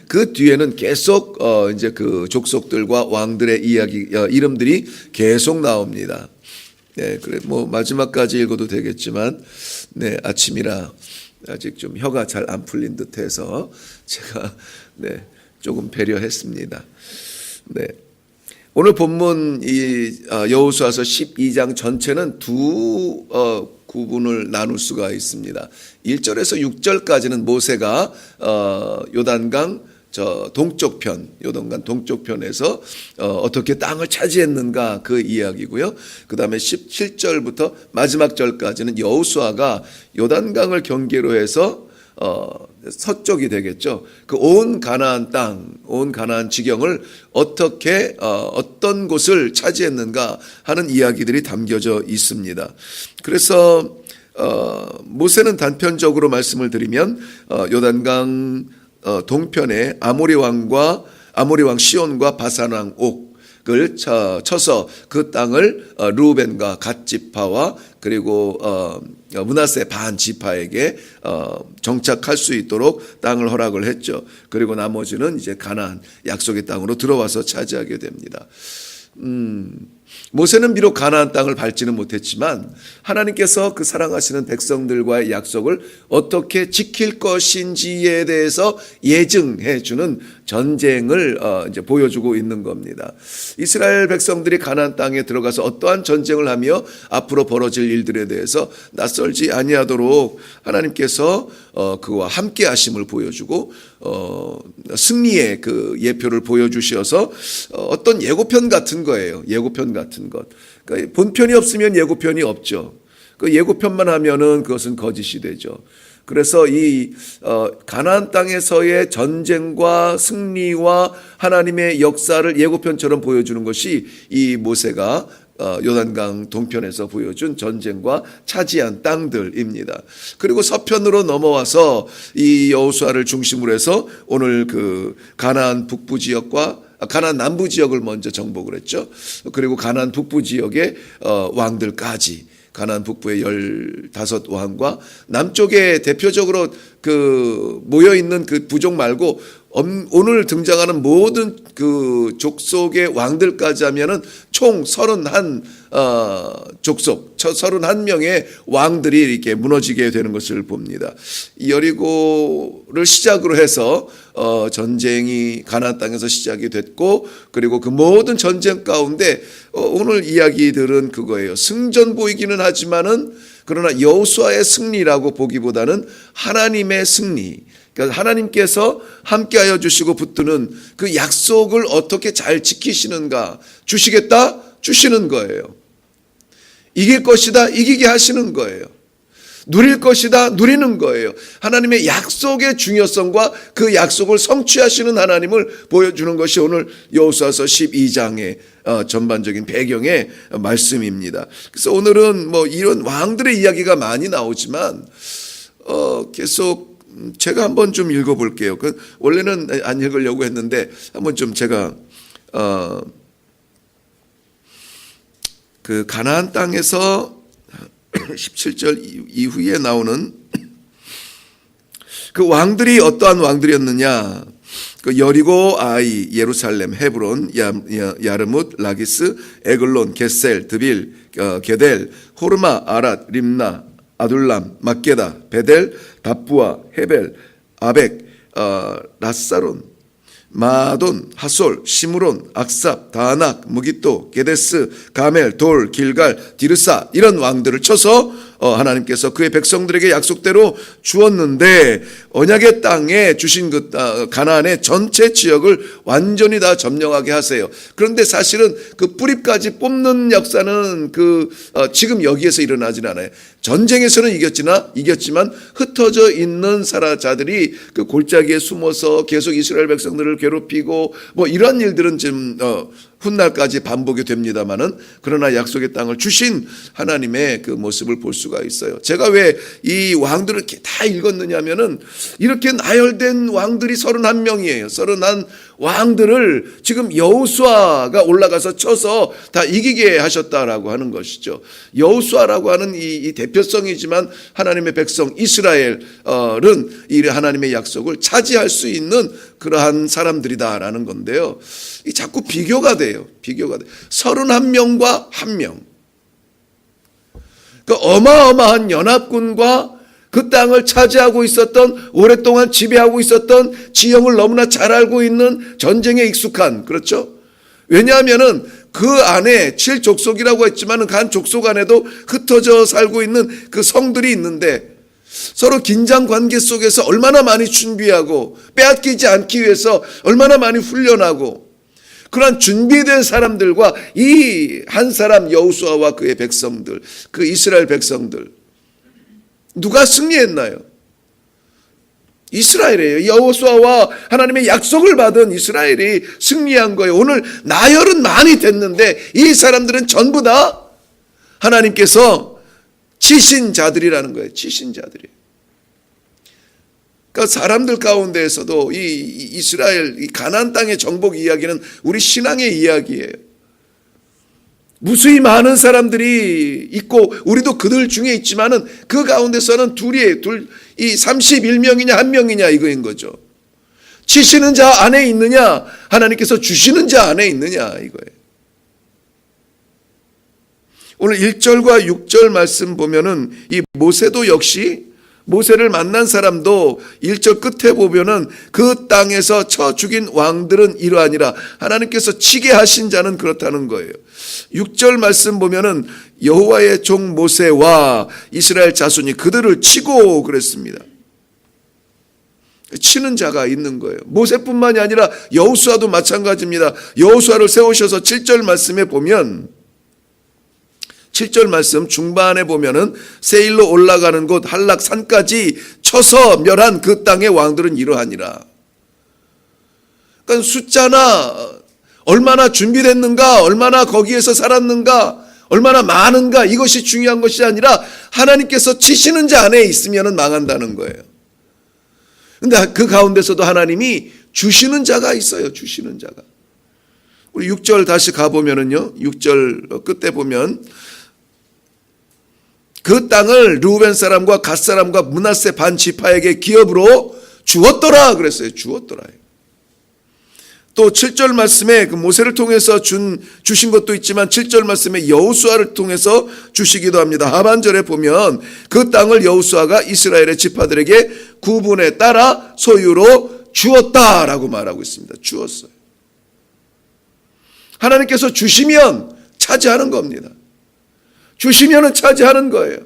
그 뒤에는 계속 이제 그 족속들과 왕들의 이야기 이름들이 계속 나옵니다. 네, 그래 뭐 마지막까지 읽어도 되겠지만, 네, 아침이라 아직 좀 혀가 잘 안 풀린 듯해서 제가 조금 배려했습니다. 네. 오늘 본문 이 여호수아서 12장 전체는 두 구분을 나눌 수가 있습니다. 1절에서 6절까지는 모세가 요단강 요단강 동쪽편에서 어떻게 땅을 차지했는가 그 이야기고요. 그 다음에 17절부터 마지막 절까지는 여호수아가 요단강을 경계로 해서 서쪽이 되겠죠. 그 온 가나안 땅, 온 가나안 지경을 어떻게 어떤 곳을 차지했는가 하는 이야기들이 담겨져 있습니다. 그래서 모세는 단편적으로 말씀을 드리면 요단강 동편에 아모리 왕 시온과 바산 왕 옥을 쳐서 그 땅을 르우벤과 갓 지파와 그리고 므낫세 반 지파에게 정착할 수 있도록 땅을 허락을 했죠. 그리고 나머지는 이제 가나안 약속의 땅으로 들어와서 차지하게 됩니다. 모세는 비록 가나안 땅을 밟지는 못했지만 하나님께서 그 사랑하시는 백성들과의 약속을 어떻게 지킬 것인지에 대해서 예증해 주는 전쟁을 이제 보여주고 있는 겁니다. 이스라엘 백성들이 가나안 땅에 들어가서 어떠한 전쟁을 하며 앞으로 벌어질 일들에 대해서 낯설지 아니하도록 하나님께서 그와 함께 하심을 보여주고 승리의 그 예표를 보여주셔서 어떤 예고편 같은 거예요. 예고편 같은 것. 그러니까 본편이 없으면 예고편이 없죠. 그 예고편만 하면은 그것은 거짓이 되죠. 그래서 이 가나안 땅에서의 전쟁과 승리와 하나님의 역사를 예고편처럼 보여주는 것이 이 모세가 요단강 동편에서 보여준 전쟁과 차지한 땅들입니다. 그리고 서편으로 넘어와서 이 여호수아를 중심으로 해서 오늘 그 가나안 북부 지역과 가나안 남부 지역을 먼저 정복을 했죠. 그리고 가나안 북부 지역의 왕들까지, 가나안 북부의 15왕과 남쪽에 대표적으로 그 모여 있는 그 부족 말고 오늘 등장하는 모든 그 족속의 왕들까지 하면은 총 31 족속, 31명의 왕들이 이렇게 무너지게 되는 것을 봅니다. 여리고를 시작으로 해서 전쟁이 가나안 땅에서 시작이 됐고, 그리고 그 모든 전쟁 가운데 오늘 이야기들은 그거예요. 승전 보이기는 하지만은 그러나 여호수아의 승리라고 보기보다는 하나님의 승리. 그러니까 하나님께서 함께하여 주시고 붙드는 그 약속을 어떻게 잘 지키시는가. 주시겠다? 주시는 거예요. 이길 것이다? 이기게 하시는 거예요. 누릴 것이다? 누리는 거예요. 하나님의 약속의 중요성과 그 약속을 성취하시는 하나님을 보여주는 것이 오늘 여호수아서 12장의 전반적인 배경의 말씀입니다. 그래서 오늘은 뭐 이런 왕들의 이야기가 많이 나오지만 계속 제가 한번 좀 읽어볼게요. 원래는 안 읽으려고 했는데 한번 좀 제가 그 가나안 땅에서 17절 이후에 나오는 그 왕들이 어떠한 왕들이었느냐. 그 여리고, 아이, 예루살렘, 헤브론, 야르뭇, 라기스, 에글론, 게셀, 드빌, 게델, 호르마, 아랏, 림나, 아둘람, 막게다, 베델, 답부아, 헤벨, 아벡, 라사론, 마돈, 하솔, 시므론, 악삽, 다낙, 무기또, 게데스, 가멜, 돌, 길갈, 디르사, 이런 왕들을 쳐서 하나님께서 그의 백성들에게 약속대로 주었는데 언약의 땅에 주신 그 가나안의 전체 지역을 완전히 다 점령하게 하세요. 그런데 사실은 그 뿌리까지 뽑는 역사는 지금 여기에서 일어나진 않아요. 전쟁에서는 이겼지만 흩어져 있는 자들이 그 골짜기에 숨어서 계속 이스라엘 백성들을 괴롭히고 뭐 이런 일들은 좀 훗날까지 반복이 됩니다만은, 그러나 약속의 땅을 주신 하나님의 그 모습을 볼 수가 있어요. 제가 왜 이 왕들을 이렇게 다 읽었느냐면은 이렇게 나열된 왕들이 31명이에요. 31 왕들을 지금 여호수아가 올라가서 쳐서 다 이기게 하셨다라고 하는 것이죠. 여호수아라고 하는 이 대표성이지만 하나님의 백성 이스라엘은 이 하나님의 약속을 차지할 수 있는 그러한 사람들이다라는 건데요. 이 자꾸 비교가 돼요. 31명과 1명. 그 어마어마한 연합군과 그 땅을 차지하고 있었던, 오랫동안 지배하고 있었던, 지형을 너무나 잘 알고 있는, 전쟁에 익숙한, 그렇죠? 왜냐하면은 그 안에 7족속이라고 했지만은 간 족속 안에도 흩어져 살고 있는 그 성들이 있는데 서로 긴장 관계 속에서 얼마나 많이 준비하고 빼앗기지 않기 위해서 얼마나 많이 훈련하고, 그러한 준비된 사람들과 이 한 사람 여호수아와 그의 백성들, 그 이스라엘 백성들, 누가 승리했나요? 이스라엘이에요. 여호수아와 하나님의 약속을 받은 이스라엘이 승리한 거예요. 오늘 나열은 많이 됐는데 이 사람들은 전부 다 하나님께서 치신 자들이라는 거예요. 치신 자들이에요. 그러니까 사람들 가운데에서도 이 이스라엘, 이 가나안 땅의 정복 이야기는 우리 신앙의 이야기예요. 무수히 많은 사람들이 있고 우리도 그들 중에 있지만은 그 가운데서는 이 31명이냐 1명이냐 이거인 거죠. 치시는 자 안에 있느냐, 하나님께서 주시는 자 안에 있느냐 이거예요. 오늘 1절과 6절 말씀 보면은 이 모세도 역시, 모세를 만난 사람도 1절 끝에 보면은 그 땅에서 쳐 죽인 왕들은 이러하니라, 하나님께서 치게 하신 자는 그렇다는 거예요. 6절 말씀 보면은 여호와의 종 모세와 이스라엘 자손이 그들을 치고 그랬습니다. 치는 자가 있는 거예요. 모세뿐만이 아니라 여호수아도 마찬가지입니다. 여호수아를 세우셔서 7절 말씀에 보면, 7절 말씀 중반에 보면은 세일로 올라가는 곳 한락산까지 쳐서 멸한 그 땅의 왕들은 이러하니라. 그러니까 숫자나 얼마나 준비됐는가, 얼마나 거기에서 살았는가, 얼마나 많은가, 이것이 중요한 것이 아니라 하나님께서 치시는 자 안에 있으면 망한다는 거예요. 근데 그 가운데서도 하나님이 주시는 자가 있어요. 주시는 자가. 우리 6절 다시 가보면은요, 6절 끝에 보면 그 땅을 르우벤 사람과 갓 사람과 므낫세 반 지파에게 기업으로 주었더라 그랬어요. 주었더라. 또 7절 말씀에 그 모세를 통해서 주신 것도 있지만 7절 말씀에 여호수아를 통해서 주시기도 합니다. 하반절에 보면 그 땅을 여호수아가 이스라엘의 지파들에게 구분에 따라 소유로 주었다라고 말하고 있습니다. 주었어요. 하나님께서 주시면 차지하는 겁니다. 주시면은 차지하는 거예요.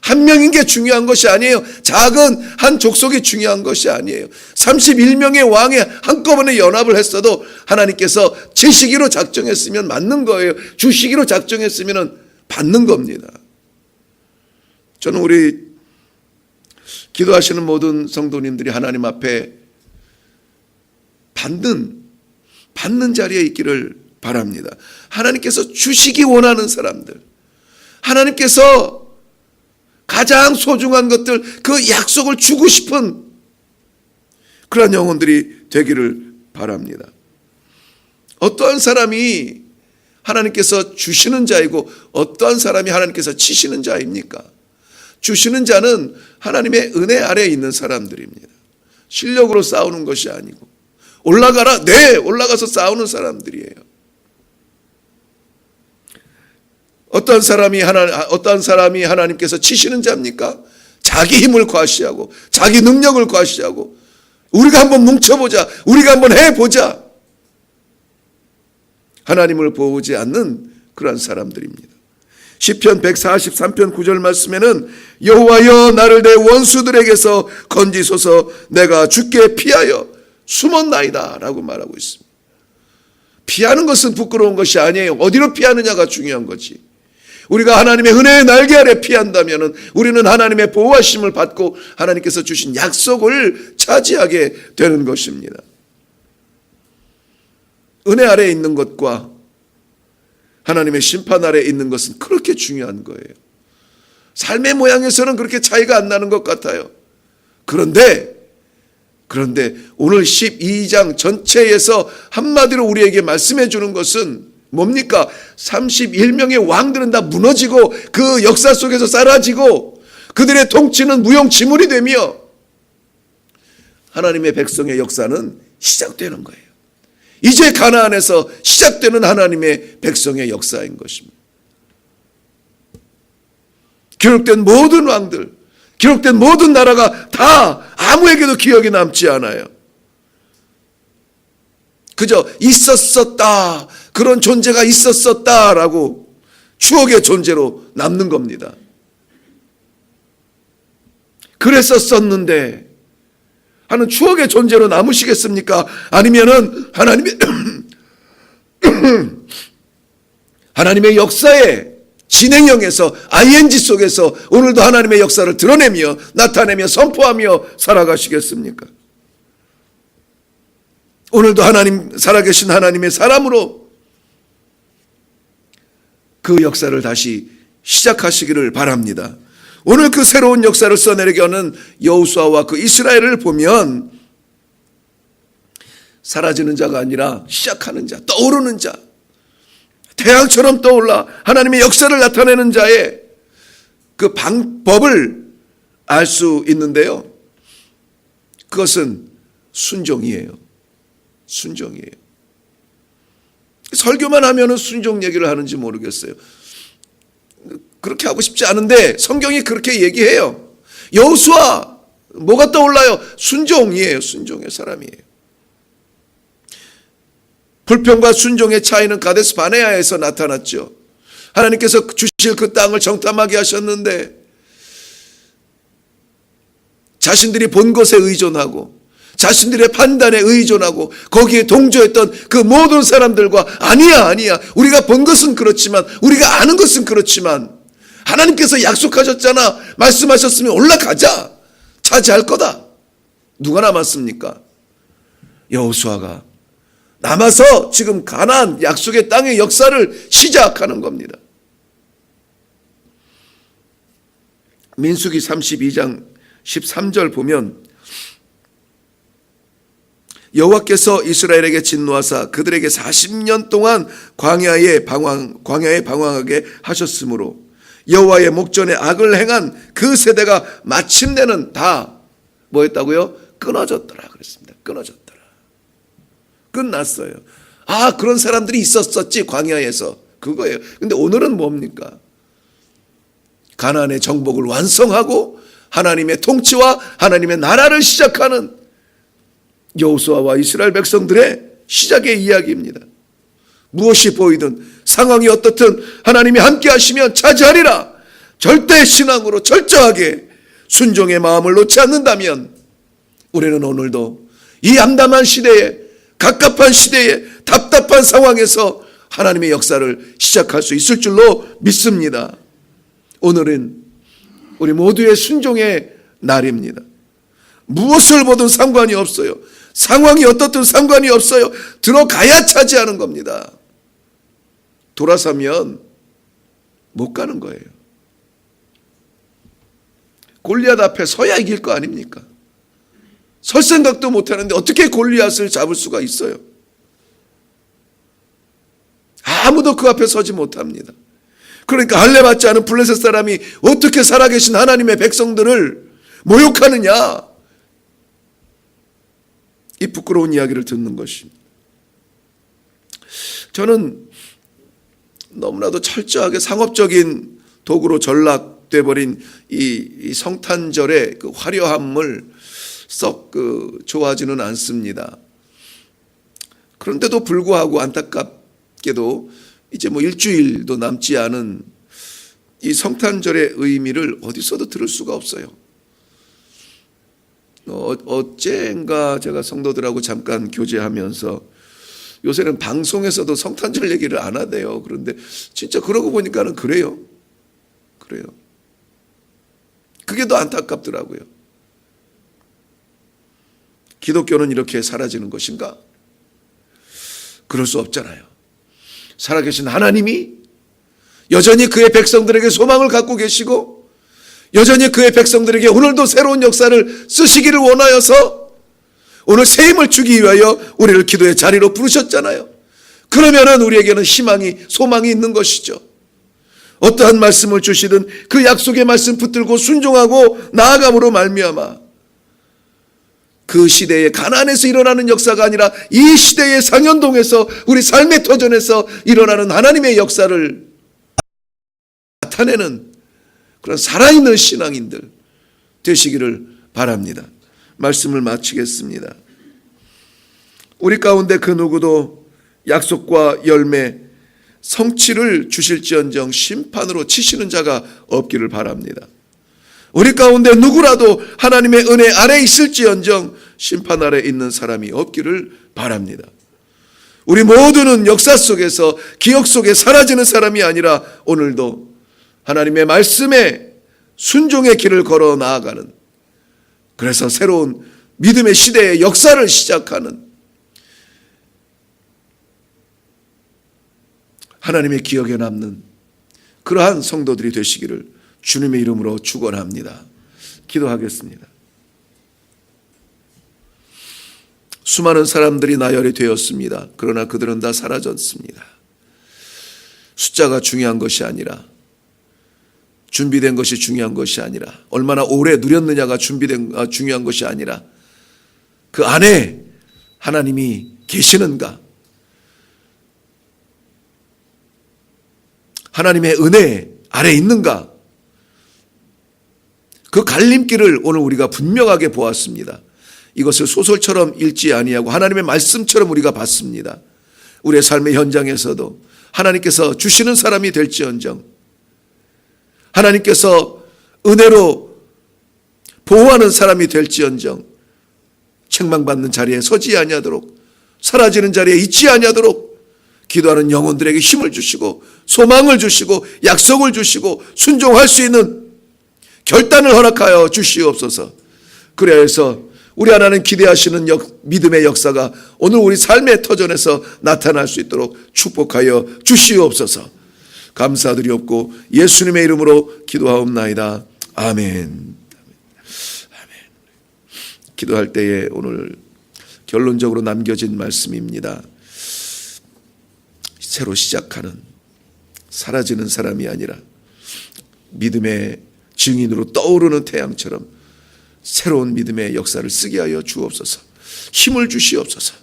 한 명인 게 중요한 것이 아니에요. 작은 한 족속이 중요한 것이 아니에요. 31명의 왕이 한꺼번에 연합을 했어도 하나님께서 치시기로 작정했으면 맞는 거예요. 주시기로 작정했으면 받는 겁니다. 저는 우리 기도하시는 모든 성도님들이 하나님 앞에 받는 자리에 있기를 바랍니다. 하나님께서 주시기 원하는 사람들, 하나님께서 가장 소중한 것들, 그 약속을 주고 싶은 그런 영혼들이 되기를 바랍니다. 어떠한 사람이 하나님께서 주시는 자이고 어떠한 사람이 하나님께서 치시는 자입니까? 주시는 자는 하나님의 은혜 아래에 있는 사람들입니다. 실력으로 싸우는 것이 아니고, 올라가라, 네, 올라가서 싸우는 사람들이에요. 어떤 사람이 하나님께서 치시는 자입니까? 자기 힘을 과시하고 자기 능력을 과시하고 우리가 한번 뭉쳐보자, 우리가 한번 해보자, 하나님을 보지 않는 그런 사람들입니다. 시편 143편 9절 말씀에는 여호와여 나를 내 원수들에게서 건지소서, 내가 주께 피하여 숨었나이다 라고 말하고 있습니다. 피하는 것은 부끄러운 것이 아니에요. 어디로 피하느냐가 중요한 거지. 우리가 하나님의 은혜의 날개 아래 피한다면 우리는 하나님의 보호하심을 받고 하나님께서 주신 약속을 차지하게 되는 것입니다. 은혜 아래에 있는 것과 하나님의 심판 아래에 있는 것은 그렇게 중요한 거예요. 삶의 모양에서는 그렇게 차이가 안 나는 것 같아요. 그런데 그런데 오늘 12장 전체에서 한마디로 우리에게 말씀해 주는 것은 뭡니까? 31명의 왕들은 다 무너지고 그 역사 속에서 사라지고 그들의 통치는 무용지물이 되며 하나님의 백성의 역사는 시작되는 거예요. 이제 가나안에서 시작되는 하나님의 백성의 역사인 것입니다. 기록된 모든 왕들, 기록된 모든 나라가 다 아무에게도 기억이 남지 않아요. 그저 있었었다, 그런 존재가 있었었다라고 추억의 존재로 남는 겁니다. 그랬었었는데 하는 추억의 존재로 남으시겠습니까? 아니면은 하나님의 역사의 진행형에서 ING 속에서 오늘도 하나님의 역사를 드러내며 나타내며 선포하며 살아가시겠습니까? 오늘도 살아계신 하나님의 사람으로 그 역사를 다시 시작하시기를 바랍니다. 오늘 그 새로운 역사를 써내리게 하는 여호수아와 그 이스라엘을 보면 사라지는 자가 아니라 시작하는 자, 떠오르는 자, 태양처럼 떠올라 하나님의 역사를 나타내는 자의 그 방법을 알 수 있는데요. 그것은 순종이에요. 순종이에요. 설교만 하면은 순종 얘기를 하는지 모르겠어요. 그렇게 하고 싶지 않은데 성경이 그렇게 얘기해요. 여호수아 뭐가 떠올라요? 순종이에요. 순종의 사람이에요. 불평과 순종의 차이는 가데스 바네아에서 나타났죠. 하나님께서 주실 그 땅을 정탐하게 하셨는데 자신들이 본 것에 의존하고 자신들의 판단에 의존하고 거기에 동조했던 그 모든 사람들과 아니야 우리가 본 것은 그렇지만 우리가 아는 것은 그렇지만 하나님께서 약속하셨잖아, 말씀하셨으면 올라가자, 차지할 거다. 누가 남았습니까? 여호수아가 남아서 지금 가나안 약속의 땅의 역사를 시작하는 겁니다. 민수기 32장 13절 보면 여호와께서 이스라엘에게 진노하사 그들에게 40년 동안 광야에 방황하게 하셨으므로 여호와의 목전에 악을 행한 그 세대가 마침내는 다 뭐였다고요? 끊어졌더라 그랬습니다. 끊어졌더라. 끝났어요. 아, 그런 사람들이 있었었지 광야에서. 그거예요. 근데 오늘은 뭡니까? 가나안의 정복을 완성하고 하나님의 통치와 하나님의 나라를 시작하는 여호수아와 이스라엘 백성들의 시작의 이야기입니다. 무엇이 보이든 상황이 어떻든 하나님이 함께 하시면 차지하리라. 절대 신앙으로 철저하게 순종의 마음을 놓지 않는다면 우리는 오늘도 이 암담한 시대에, 갑갑한 시대에, 답답한 상황에서 하나님의 역사를 시작할 수 있을 줄로 믿습니다. 오늘은 우리 모두의 순종의 날입니다. 무엇을 보든 상관이 없어요. 상황이 어떻든 상관이 없어요. 들어가야 차지하는 겁니다. 돌아서면 못 가는 거예요. 골리앗 앞에 서야 이길 거 아닙니까? 설 생각도 못 하는데 어떻게 골리앗을 잡을 수가 있어요? 아무도 그 앞에 서지 못합니다. 그러니까 할례 받지 않은 블레셋 사람이 어떻게 살아계신 하나님의 백성들을 모욕하느냐? 이 부끄러운 이야기를 듣는 것입니다. 저는 너무나도 철저하게 상업적인 도구로 전락돼 버린 이 성탄절의 그 화려함을 썩 좋아하지는 않습니다. 그런데도 불구하고 안타깝게도 이제 일주일도 남지 않은 이 성탄절의 의미를 어디서도 들을 수가 없어요. 어젠가 제가 성도들하고 잠깐 교제하면서 요새는 방송에서도 성탄절 얘기를 안 하대요. 그런데 진짜 그러고 보니까는 그래요. 그게 더 안타깝더라고요. 기독교는 이렇게 사라지는 것인가? 그럴 수 없잖아요. 살아계신 하나님이 여전히 그의 백성들에게 소망을 갖고 계시고 여전히 그의 백성들에게 오늘도 새로운 역사를 쓰시기를 원하여서 오늘 새 힘을 주기 위하여 우리를 기도의 자리로 부르셨잖아요. 그러면은 우리에게는 희망이, 소망이 있는 것이죠. 어떠한 말씀을 주시든 그 약속의 말씀 붙들고 순종하고 나아감으로 말미암아 그 시대의 가나안에서 일어나는 역사가 아니라 이 시대의 상현동에서 우리 삶의 터전에서 일어나는 하나님의 역사를 나타내는 그런 살아있는 신앙인들 되시기를 바랍니다. 말씀을 마치겠습니다. 우리 가운데 그 누구도 약속과 열매, 성취를 주실지언정 심판으로 치시는 자가 없기를 바랍니다. 우리 가운데 누구라도 하나님의 은혜 아래 있을지언정 심판 아래 있는 사람이 없기를 바랍니다. 우리 모두는 역사 속에서, 기억 속에 사라지는 사람이 아니라 오늘도 하나님의 말씀에 순종의 길을 걸어 나아가는, 그래서 새로운 믿음의 시대의 역사를 시작하는 하나님의 기억에 남는 그러한 성도들이 되시기를 주님의 이름으로 축원합니다. 기도하겠습니다. 수많은 사람들이 나열이 되었습니다. 그러나 그들은 다 사라졌습니다. 숫자가 중요한 것이 아니라, 준비된 것이 중요한 것이 아니라, 얼마나 오래 누렸느냐가 중요한 것이 아니라 그 안에 하나님이 계시는가, 하나님의 은혜 아래 있는가, 그 갈림길을 오늘 우리가 분명하게 보았습니다. 이것을 소설처럼 읽지 아니하고 하나님의 말씀처럼 우리가 봤습니다. 우리의 삶의 현장에서도 하나님께서 주시는 사람이 될지언정, 하나님께서 은혜로 보호하는 사람이 될지언정, 책망받는 자리에 서지 아니하도록, 사라지는 자리에 있지 아니하도록 기도하는 영혼들에게 힘을 주시고 소망을 주시고 약속을 주시고 순종할 수 있는 결단을 허락하여 주시옵소서. 그래서 우리 하나님 기대하시는 믿음의 역사가 오늘 우리 삶의 터전에서 나타날 수 있도록 축복하여 주시옵소서. 감사드리옵고 예수님의 이름으로 기도하옵나이다. 아멘. 기도할 때에 오늘 결론적으로 남겨진 말씀입니다. 새로 시작하는, 사라지는 사람이 아니라 믿음의 증인으로 떠오르는 태양처럼 새로운 믿음의 역사를 쓰게 하여 주옵소서. 힘을 주시옵소서.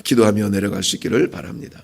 기도하며 내려갈 수 있기를 바랍니다.